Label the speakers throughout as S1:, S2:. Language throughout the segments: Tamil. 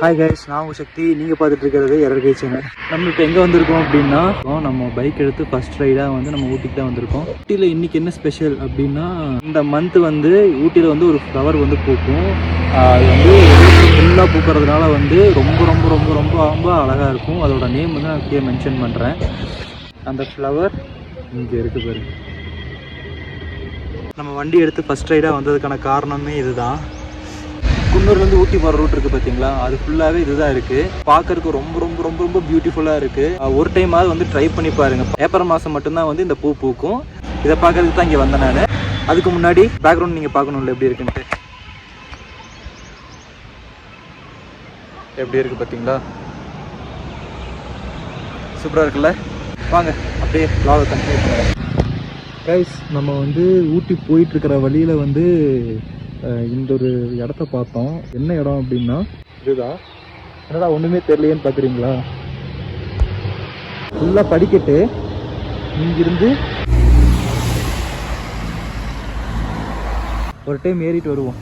S1: ஹாய் கைஸ், நான் உங்கள் சக்தி. நீங்கள் பார்த்துட்டு இருக்கிறது எரர்கை சேனல். நம்ம இப்போ எங்கே வந்திருக்கோம் அப்படின்னா, நம்ம பைக் எடுத்து ஃபர்ஸ்ட் ரைடாக வந்து நம்ம ஊட்டிக்கு தான் வந்திருக்கோம். ஊட்டியில் இன்றைக்கி என்ன ஸ்பெஷல் அப்படின்னா, இந்த மந்த் வந்து ஊட்டியில் வந்து ஒரு ஃப்ளவர் வந்து பூக்கும். அது வந்து ஃபுல்லாக பூக்கிறதுனால வந்து ரொம்ப ரொம்ப ரொம்ப ரொம்ப ரொம்ப அழகாக இருக்கும். அதோட நேம் வந்து நான் கீழே மென்ஷன் பண்ணுறேன். அந்த ஃப்ளவர் இங்கே இருக்குது பாருங்க. நம்ம வண்டி எடுத்து ஃபர்ஸ்ட் ரைடாக வந்ததுக்கான காரணமே இதுதான். குன்னூர்லேருந்து ஊட்டி போகிற ரூட் இருக்குது பார்த்தீங்களா, அது ஃபுல்லாகவே இதுதான் இருக்குது. பார்க்கறதுக்கு ரொம்ப ரொம்ப ரொம்ப ரொம்ப பியூட்டிஃபுல்லாக இருக்குது. ஒரு டைமாவது வந்து ட்ரை பண்ணி பாருங்கள். ஏப்ரல் மாதம் மட்டும்தான் வந்து இந்த பூ பூக்கும். இதை பார்க்கறதுக்கு தான் இங்கே வந்தேன் நான். அதுக்கு முன்னாடி பேக்ரவுண்ட் நீங்கள் பார்க்கணும்ல எப்படி இருக்குன்ட்டு. எப்படி இருக்குது பார்த்தீங்களா, சூப்பராக இருக்குல்ல. வாங்க அப்படியே vlog கண்டினியூ பண்ணுவோம். கைஸ், நம்ம வந்து ஊட்டி போயிட்டுருக்கிற வழியில் வந்து இந்த ஒரு இடத்த பார்த்தோம். என்ன இடம் அப்படின்னா இதுதான். என்னடா ஒன்றுமே தெரியலையேன்னு பார்க்குறீங்களா, ஃபுல்லாக படிக்கட்டு. இங்கிருந்து ஒரு டைம் ஏறிட்டு வருவோம்.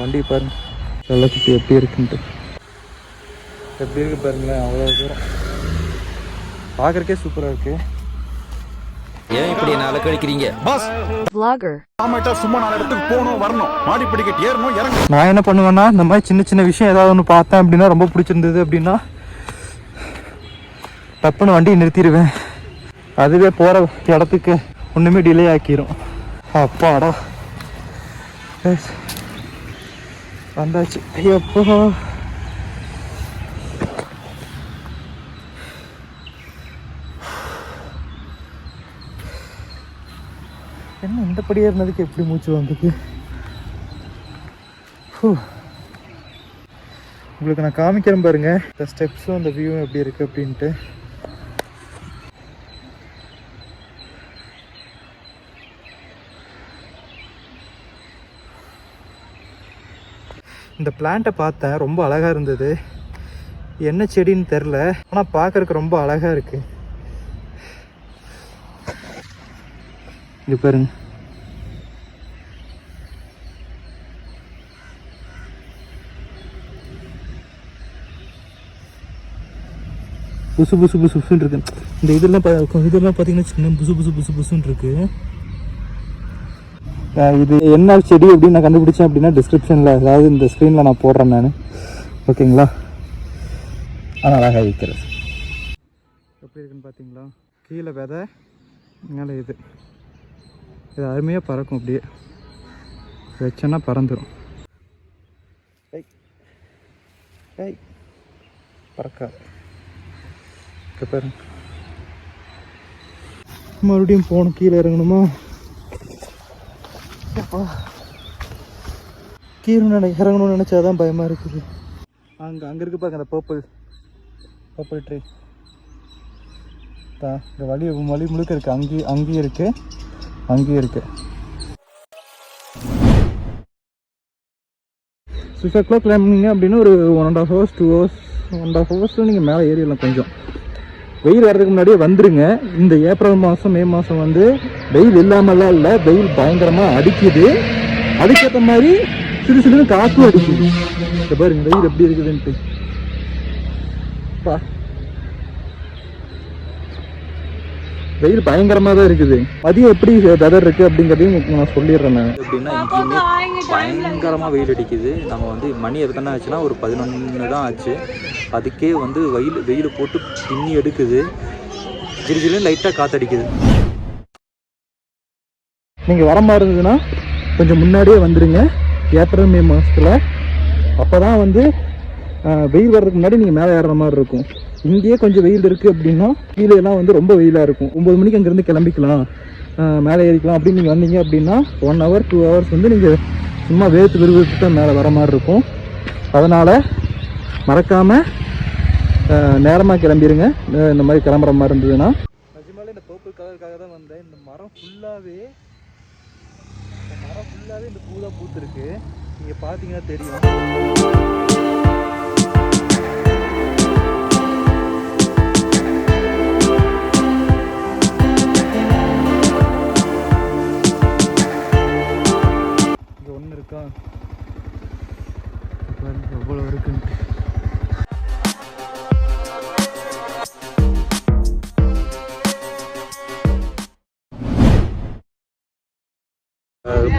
S1: வண்டி பாருங்க, வெள்ளை சுற்றி எப்படி இருக்குன்ட்டு. எப்படி இருக்கு பாருங்களேன், அவ்வளோ தூரம். பார்க்கறக்கே சூப்பராக இருக்கு.
S2: ஏன் இப்படி என்ன அலக்கழிக்கிறீங்க பாஸ்?
S3: vlogger
S2: ஆமாட்டா, சும்மா நாலு இடத்துக்கு போகணும் வரணும், மாடி படிக்கட்டு ஏறணும் இறங்கணும்.
S1: நான் என்ன பண்ணுவேன்னா, இந்த மாதிரி சின்ன சின்ன விஷயம் ஏதாவது ஒன்று பார்த்தேன் அப்படின்னா, ரொம்ப பிடிச்சிருந்தது அப்படின்னா டப்புன்னு வண்டியை நிறுத்திடுவேன். அதுவே போகிற இடத்துக்கு ஒன்றுமே டிலே ஆக்கிரும். அப்பாடா வந்தாச்சு. எப்போ என்ன இந்த படியே இருந்ததுக்கு எப்படி மூச்சு வந்தது. உங்களுக்கு நான் காமிக்கிறேன் பாருங்க, இந்த ஸ்டெப்ஸும் அந்த வியூவும் எப்படி இருக்கு அப்படின்ட்டு. இந்த பிளான்ட்டை பார்த்தேன், ரொம்ப அழகாக இருந்தது. என்ன செடின்னு தெரில, ஆனால் பார்க்கறதுக்கு ரொம்ப அழகாக இருக்கு. இங்கே பாருங்க, புசு புசு புசு புசுன்னு இருக்கு. இந்த இதெல்லாம் பார்த்தீங்கன்னா சின்ன புசு புசு புசு புசுன்னு இருக்கு. இது என்ன செடி அப்படின்னு நான் கண்டுபிடிச்சேன் அப்படின்னா டிஸ்கிரிப்ஷனில், அதாவது இந்த ஸ்க்ரீனில் நான் போடுறேன் நான். ஓகேங்களா, ஆனால் அழகாக வைக்கிறது. எப்படி இருக்குன்னு பார்த்தீங்களா, கீழே விதை, மேலே இது அருமையாக பறக்கும். அப்படியே வச்சோன்னா பறந்துடும். பறக்காது. பாருங்க, மறுபடியும் போகணும், கீழே இறங்கணுமா. கீழே இறங்கணும்னு நினச்சாதான் பயமாக இருக்குது. அங்கே இருக்கு பாருங்க, அந்த பர்பிள் ட்ரீ தான். இந்த வழி முழுக்க இருக்குது. அங்கேயும் இருக்குது. 6 o'clock கிளம்பினீங்க அப்படின்னு ஒரு 1.5 hours 2 hours 1.5 hours நீங்கள் மேலே ஏறிடலாம். கொஞ்சம் வெயில் வர்றதுக்கு முன்னாடியே வந்துருங்க. இந்த ஏப்ரல் மாதம் மே மாதம் வந்து வெயில் இல்லாமலாம் இல்லை, வெயில் பயங்கரமாக அடிக்குது. அதுக்கேற்ற மாதிரி சிறு சிறு காற்றும் அடிக்குது. இப்போ பாருங்க வெயில் எப்படி இருக்குதுன்ட்டு. வெயில் பயங்கரமாக தான் இருக்குது. மதியம் எப்படி வெதர் இருக்குது அப்படிங்கிறதையும் நான் சொல்லிடுறேன். நான் எப்படின்னா இங்கேயுமே பயங்கரமாக வெயில் அடிக்குது. நம்ம வந்து மணி எத்தனை ஆச்சுன்னா ஒரு 11 தான் ஆச்சு. அதுக்கே வந்து வெயில் போட்டு பின்னி எடுக்குது. ஜிரிஜிலும் லைட்டாக காற்றடிக்குது. நீங்கள் வர மாதிரி இருந்ததுன்னா கொஞ்சம் முன்னாடியே வந்துடுங்க, ஏப்ரல் மே மாதத்தில். அப்போ தான் வந்து வெயில் வர்றதுக்கு முன்னாடி நீங்கள் மேலே ஏறுற மாதிரி இருக்கும். இங்கேயே கொஞ்சம் வெயில் இருக்குது அப்படின்னா கீழே எல்லாம் வந்து ரொம்ப வெயிலாக இருக்கும். 9 மணிக்கு அங்கேருந்து கிளம்பிக்கலாம், மேலே ஏறிக்கலாம் அப்படின்னு நீங்கள் வந்தீங்க அப்படின்னா 1 hour 2 hours வந்து நீங்கள் சும்மா வேர்த்து விறுவிறுத்து தான் மேலே வர மாதிரி இருக்கும். அதனால் மறக்காமல் நேரமாக கிளம்பிடுங்க. இந்த மாதிரி கிளம்புற மாதிரி இருந்ததுன்னா. நிஜமாலே இந்த பர்பிள் கலருக்காக தான் வந்தேன். இந்த மரம் ஃபுல்லாகவே இந்த பூ தான் பூத்துருக்கு. நீங்கள் பார்த்தீங்கன்னா தெரியும். எவ்வளோ இருக்குன்ட்டு.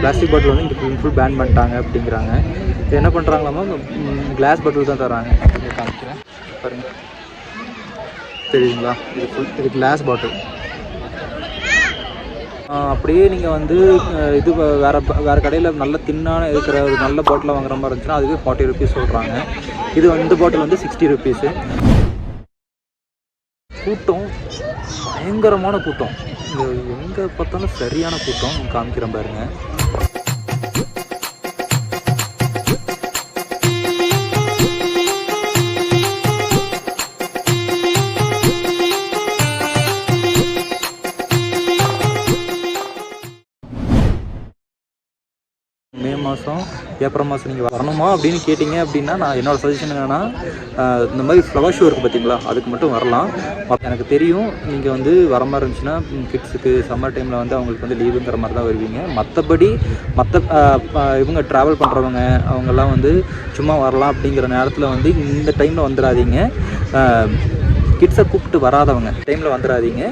S1: பிளாஸ்டிக் பாட்டில் வந்து இங்கே ஃபுல் பேன் பண்ணிட்டாங்க அப்படிங்கிறாங்க. இது என்ன பண்ணுறாங்களாமா, கிளாஸ் பாட்டில் தான் தராங்க. காமிக்கிறேன் பாருங்கள், தெரியுதுங்களா? இது கிளாஸ் பாட்டில். அப்படியே நீங்கள் வந்து இது வேறு கடையில் நல்ல தின்னான இருக்கிற ஒரு நல்ல பாட்டிலாக வாங்குற மாதிரி இருந்துச்சுன்னா அதுவே 40 ருபீஸ் சொல்கிறாங்க. இது இந்த பாட்டில் வந்து 60 ருபீஸு. கூட்டம் பயங்கரமான கூட்டம், எங்கே பார்த்தாலும் சரியான கூட்டம். காமிக்கிறேன் பாருங்கள். மே மாதம் ஏப்ரல் மாதம் நீங்கள் வரணுமா அப்படின்னு கேட்டிங்க அப்படின்னா நான் என்னோடய சஜஷன் என்னென்னா, இந்த மாதிரி ஃப்ளவர் ஷோ இருக்குது பார்த்தீங்களா, அதுக்கு மட்டும் வரலாம். எனக்கு தெரியும் நீங்கள் வந்து வர மாதிரி இருந்துச்சுன்னா கிட்ஸுக்கு சம்மர் டைமில் வந்து அவங்களுக்கு வந்து லீவுங்கிற மாதிரி தான் வருவீங்க. மற்றபடி இவங்க ட்ராவல் பண்ணுறவங்க அவங்கெல்லாம் வந்து சும்மா வரலாம் அப்படிங்கிற நேரத்தில் வந்து இந்த டைமில் வந்துடாதீங்க. கிட்ஸை கூப்பிட்டு வராதவங்க டைமில் வந்துடாதீங்க.